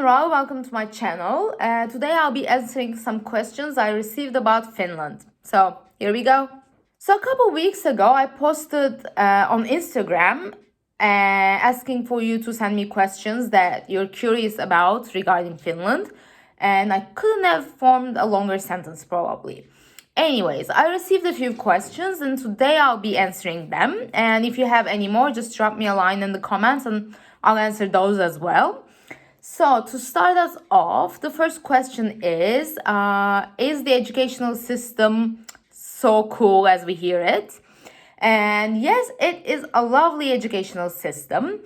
Ra, welcome to my channel. Today I'll be answering some questions I received about Finland. So here we go. So a couple weeks ago I posted on Instagram asking for you to send me questions that you're curious about regarding Finland, and I couldn't have formed a longer sentence probably. Anyways, I received a few questions and today I'll be answering them. And if you have any more, just drop me a line in the comments and I'll answer those as well. So to start us off, the first question is the educational system so cool as we hear it? And yes, it is a lovely educational system.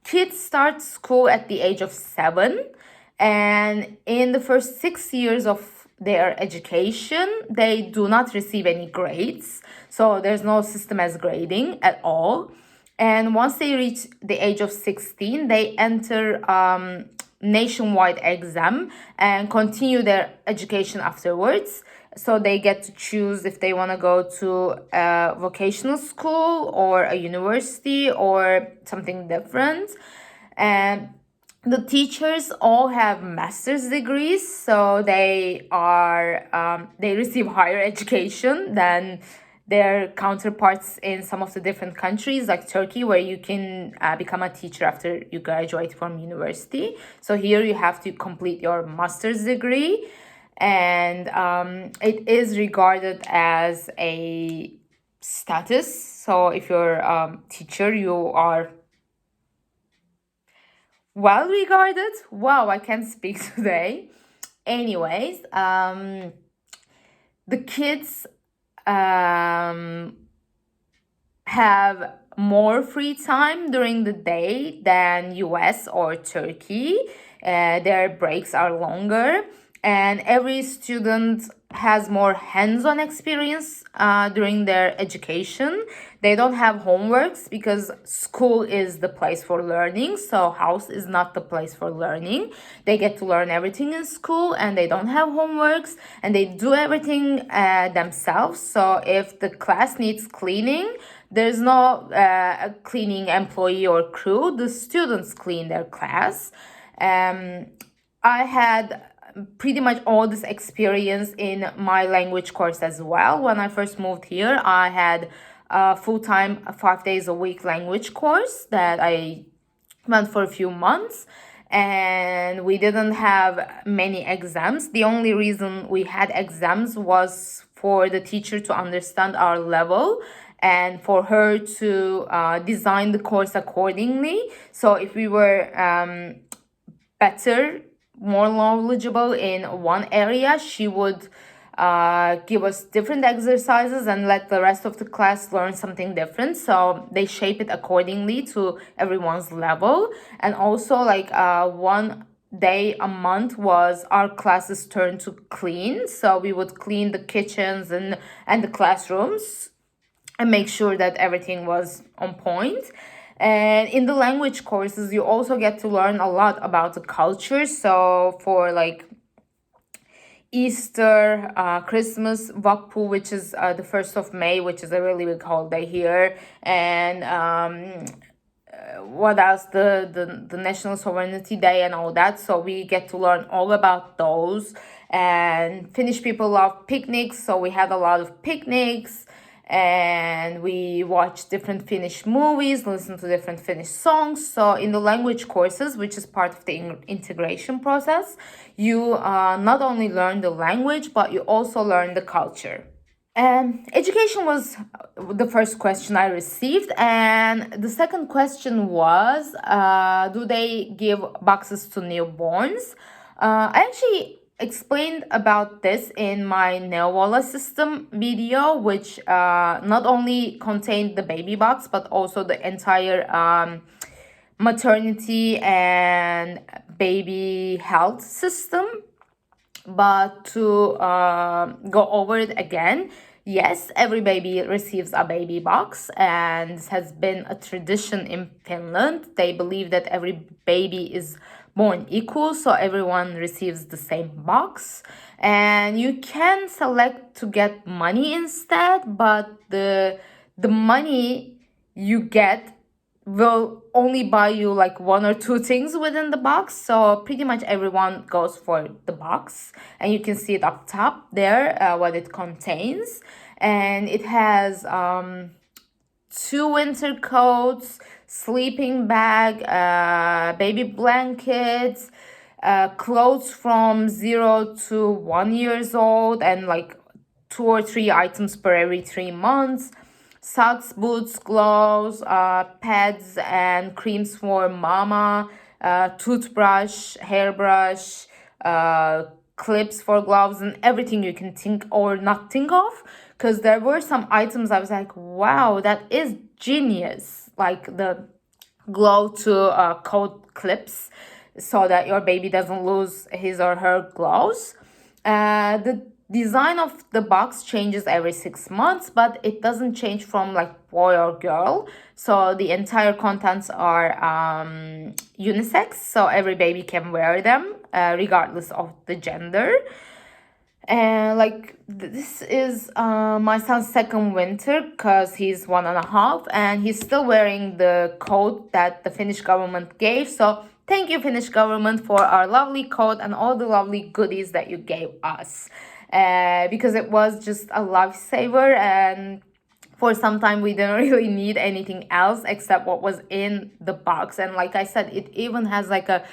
Kids start school at the age of 7, and in the first 6 years of their education, they do not receive any grades. So there's no system as grading at all. And once they reach the age of 16, they enter nationwide exam and continue their education afterwards. So they get to choose if they want to go to a vocational school or a university or something different. And the teachers all have master's degrees, so they receive higher education than their counterparts in some of the different countries like Turkey, where you can become a teacher after you graduate from university. So here you have to complete your master's degree, and it is regarded as a status. So if you're a teacher, you are well regarded. Wow, I can't speak today. Anyways, the kids have more free time during the day than US or Turkey. Their breaks are longer, and every student has more hands-on experience during their education. They don't have homeworks because school is the place for learning, so house is not the place for learning. They get to learn everything in school, and they don't have homeworks, and they do everything themselves. So if the class needs cleaning, there's no cleaning employee or crew. The students clean their class. I had pretty much all this experience in my language course as well. When I first moved here, I had a full-time 5 days a week language course that I went for a few months, and we didn't have many exams. The only reason we had exams was for the teacher to understand our level and for her to design the course accordingly. So if we were better, more knowledgeable in one area, she would give us different exercises and let the rest of the class learn something different. So they shape it accordingly to everyone's level. And also, like one day a month was our class's turn to clean. So we would clean the kitchens and the classrooms and make sure that everything was on point. And in the language courses, you also get to learn a lot about the culture. So for like Easter, Christmas, Vappu, which is the 1st of May, which is a really big holiday here, and what else, the National Sovereignty Day and all that. So we get to learn all about those. And Finnish people love picnics, so we had a lot of picnics, and we watch different Finnish movies, listen to different Finnish songs. So in the language courses, which is part of the integration process, you not only learn the language, but you also learn the culture. Education was the first question I received, and the second question was, do they give boxes to newborns? I actually explained about this in my Neovola system video, which not only contained the baby box, but also the entire maternity and baby health system. But to go over it again, yes, every baby receives a baby box, and this has been a tradition in Finland. They believe that every baby is born equal, so everyone receives the same box. And you can select to get money instead, but the money you get will only buy you like one or two things within the box. So pretty much everyone goes for the box, and you can see it up top there, what it contains. And it has two winter coats, sleeping bag, baby blankets, clothes from 0 to 1 years old, and like 2 or 3 items per every 3 months. Socks, boots, gloves, pads, and creams for mama, toothbrush, hairbrush, clips for gloves, and everything you can think or not think of. Because there were some items I was like, wow, that is genius. Like the glow to coat clips so that your baby doesn't lose his or her gloves. The design of the box changes every 6 months, but it doesn't change from like boy or girl. So the entire contents are unisex, so every baby can wear them regardless of the gender. And like this is my son's second winter because he's 1.5, and he's still wearing the coat that the Finnish government gave. So thank you, Finnish government, for our lovely coat and all the lovely goodies that you gave us, because it was just a lifesaver. And for some time we didn't really need anything else except what was in the box. And like I said, it even has like a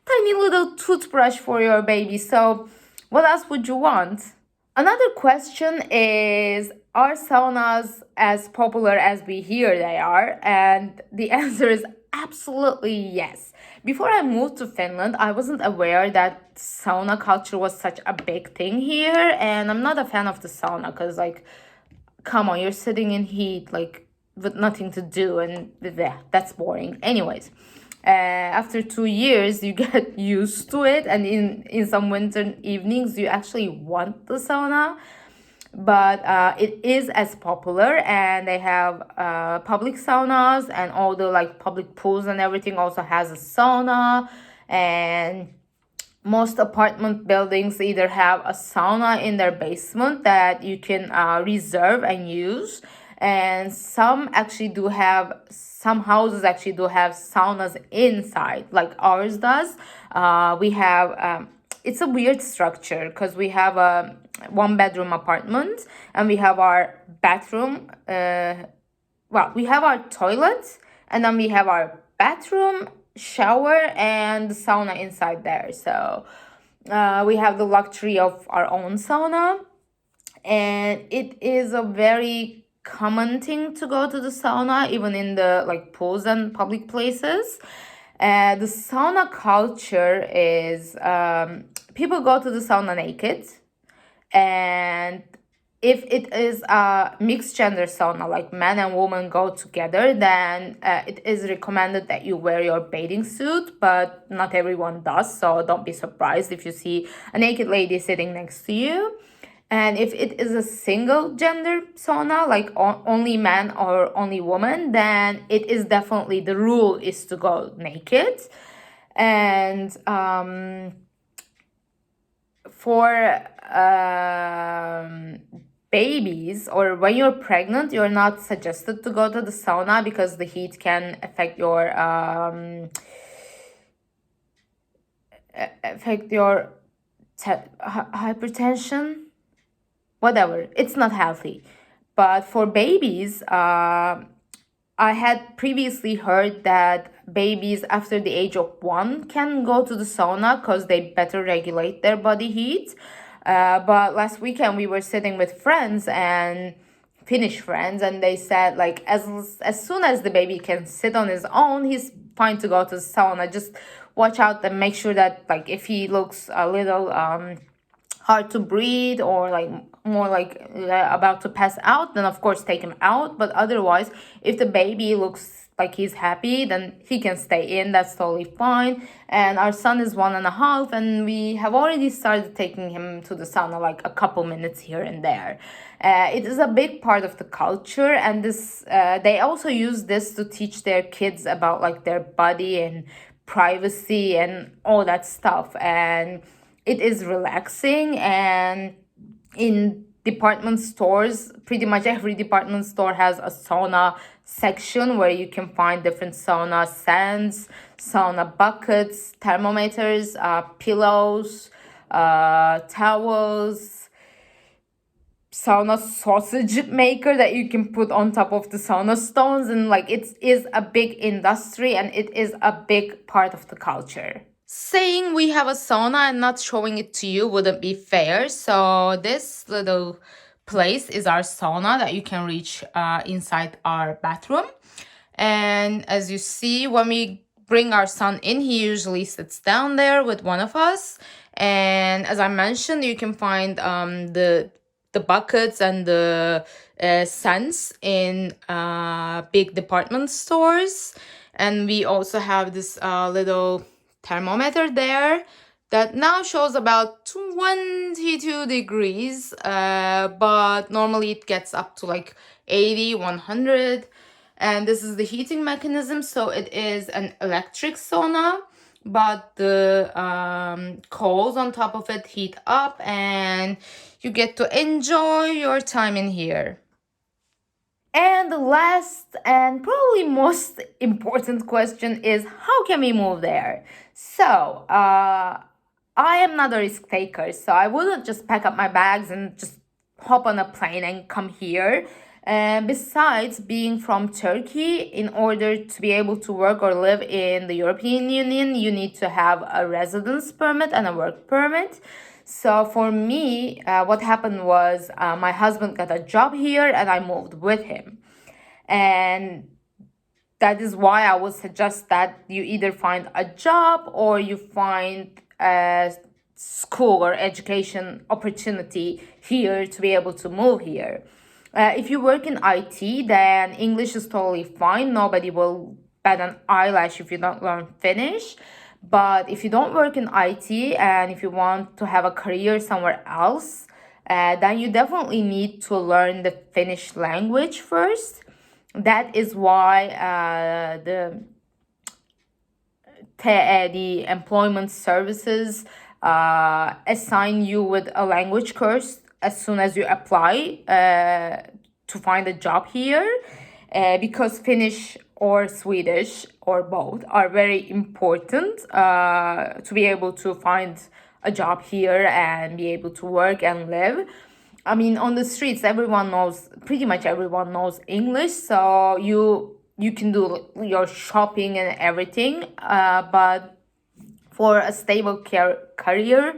tiny little toothbrush for your baby. So what else would you want? Another question is, are saunas as popular as we hear they are? And the answer is absolutely yes. Before I moved to Finland, I wasn't aware that sauna culture was such a big thing here. And I'm not a fan of the sauna because, like, come on, you're sitting in heat, like, with nothing to do, and yeah, that's boring. Anyways, after 2 years, you get used to it, and in some winter evenings, you actually want the sauna. But it is as popular, and they have public saunas, and all the like public pools and everything also has a sauna. And most apartment buildings either have a sauna in their basement that you can reserve and use, and some houses actually do have saunas inside, like ours does. We have it's a weird structure because we have a 1 bedroom apartment, and we have our bathroom, we have our toilet, and then we have our bathroom, shower, and the sauna inside there. So we have the luxury of our own sauna, and it is a very common thing to go to the sauna, even in the like pools and public places. The sauna culture is people go to the sauna naked, and if it is a mixed gender sauna, like man and woman go together, then it is recommended that you wear your bathing suit, but not everyone does, so don't be surprised if you see a naked lady sitting next to you. And if it is a single gender sauna, like only man or only woman, then it is definitely, the rule is to go naked. And for babies, or when you're pregnant, you're not suggested to go to the sauna because the heat can affect your hypertension, whatever. It's not healthy. But for babies, I had previously heard that babies after the age of 1 can go to the sauna because they better regulate their body heat. But last weekend we were sitting with friends, and Finnish friends, and they said like as soon as the baby can sit on his own, he's fine to go to the sauna. Just watch out and make sure that, like, if he looks a little hard to breathe, or like more like about to pass out, then of course take him out. But otherwise, if the baby looks like he's happy, then he can stay in. That's totally fine. And our son is 1.5, and we have already started taking him to the sauna like a couple minutes here and there. It is a big part of the culture, and this they also use this to teach their kids about like their body and privacy and all that stuff. And it is relaxing. And in department stores, pretty much every department store has a sauna section where you can find different sauna sands, sauna buckets, thermometers, pillows, towels, sauna sausage maker that you can put on top of the sauna stones, and like it is a big industry and it is a big part of the culture. Saying we have a sauna and not showing it to you wouldn't be fair, so this little place is our sauna that you can reach inside our bathroom. And as you see, when we bring our son in, he usually sits down there with one of us. And as I mentioned, you can find the buckets and the scents in big department stores. And we also have this little thermometer there that now shows about 22 degrees, but normally it gets up to like 80, 100. And this is the heating mechanism, so it is an electric sauna, but the coals on top of it heat up and you get to enjoy your time in here. And the last and probably most important question is, how can we move there? So, I am not a risk taker, so I wouldn't just pack up my bags and just hop on a plane and come here. Besides being from Turkey, in order to be able to work or live in the European Union, you need to have a residence permit and a work permit. So for me, what happened was my husband got a job here and I moved with him. And that is why I would suggest that you either find a job or you find a school or education opportunity here to be able to move here. If you work in IT, then English is totally fine. Nobody will bat an eyelash if you don't learn Finnish. But if you don't work in IT and if you want to have a career somewhere else, then you definitely need to learn the Finnish language first. That is why the employment services assign you with a language course as soon as you apply to find a job here, because Finnish or Swedish or both are very important to be able to find a job here and be able to work and live. I mean, on the streets, pretty much everyone knows English, so you can do your shopping and everything, but for a stable career,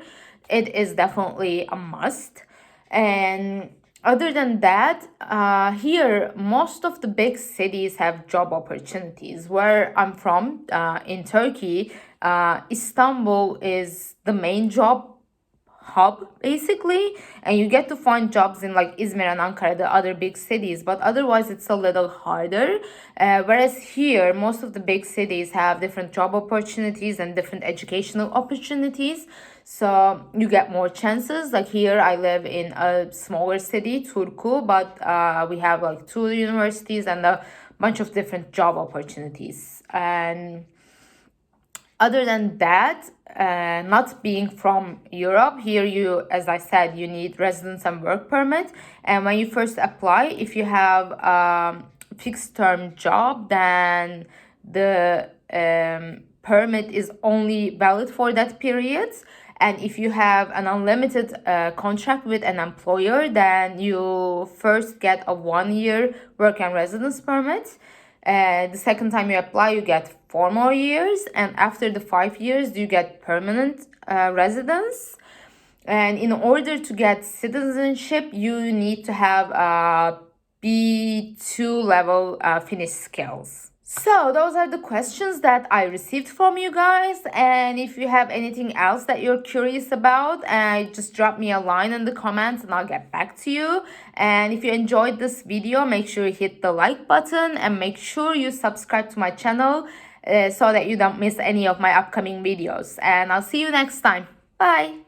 it is definitely a must. And other than that, here, most of the big cities have job opportunities. Where I'm from, in Turkey, Istanbul is the main job hub basically, and you get to find jobs in like Izmir and Ankara, the other big cities, but otherwise it's a little harder. Whereas here, most of the big cities have different job opportunities and different educational opportunities, so you get more chances. Like here, I live in a smaller city, Turku, but we have like 2 universities and a bunch of different job opportunities. And other than that, not being from Europe, here as I said, you need residence and work permit. And when you first apply, if you have fixed term job, then the permit is only valid for that period. And if you have an unlimited contract with an employer, then you first get a 1-year work and residence permit. The second time you apply, you get 4 more years, and after the 5 years, you get permanent residence. And in order to get citizenship, you need to have B2 level Finnish skills. So those are the questions that I received from you guys, and if you have anything else that you're curious about, just drop me a line in the comments and I'll get back to you. And if you enjoyed this video, make sure you hit the like button and make sure you subscribe to my channel so that you don't miss any of my upcoming videos. And I'll see you next time. Bye!